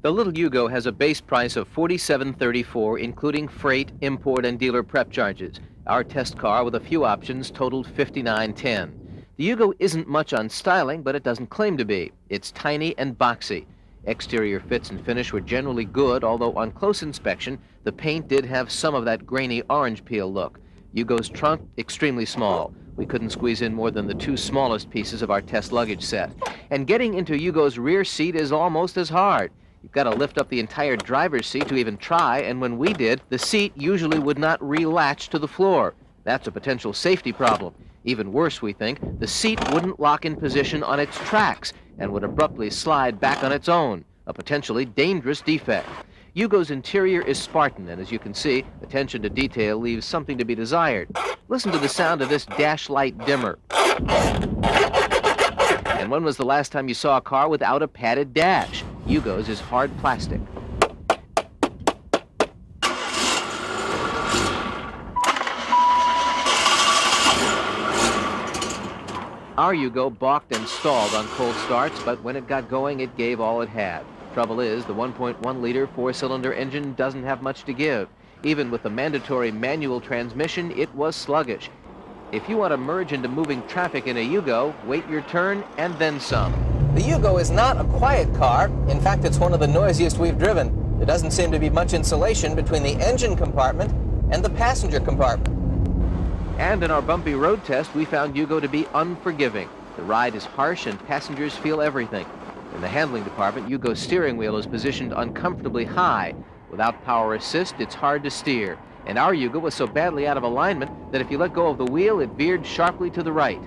The little Yugo has a base price of $47.34, including freight, import, and dealer prep charges. Our test car with a few options totaled $59.10. The Yugo isn't much on styling, but it doesn't claim to be. It's tiny and boxy. Exterior fits and finish were generally good, although on close inspection, the paint did have some of that grainy orange peel look. Yugo's trunk, extremely small. We couldn't squeeze in more than the two smallest pieces of our test luggage set. And getting into Yugo's rear seat is almost as hard. You've got to lift up the entire driver's seat to even try, and when we did, the seat usually would not relatch to the floor. That's a potential safety problem. Even worse, we think, the seat wouldn't lock in position on its tracks and would abruptly slide back on its own, a potentially dangerous defect. Yugo's interior is Spartan, and as you can see, attention to detail leaves something to be desired. Listen to the sound of this dash light dimmer. And when was the last time you saw a car without a padded dash? Yugo's is hard plastic. Our Yugo balked and stalled on cold starts, but when it got going, it gave all it had. Trouble is, the 1.1-liter four-cylinder engine doesn't have much to give. Even with the mandatory manual transmission, it was sluggish. If you want to merge into moving traffic in a Yugo, wait your turn and then some. The Yugo is not a quiet car. In fact, it's one of the noisiest we've driven. There doesn't seem to be much insulation between the engine compartment and the passenger compartment. And in our bumpy road test, we found Yugo to be unforgiving. The ride is harsh and passengers feel everything. In the handling department, Yugo's steering wheel is positioned uncomfortably high. Without power assist, it's hard to steer. And our Yugo was so badly out of alignment that if you let go of the wheel, it veered sharply to the right.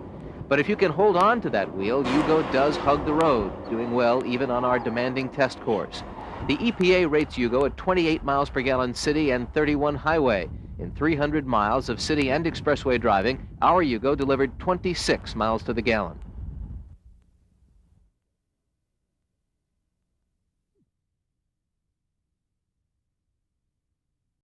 But if you can hold on to that wheel, Yugo does hug the road, doing well even on our demanding test course. The EPA rates Yugo at 28 miles per gallon city and 31 highway. In 300 miles of city and expressway driving, our Yugo delivered 26 miles to the gallon.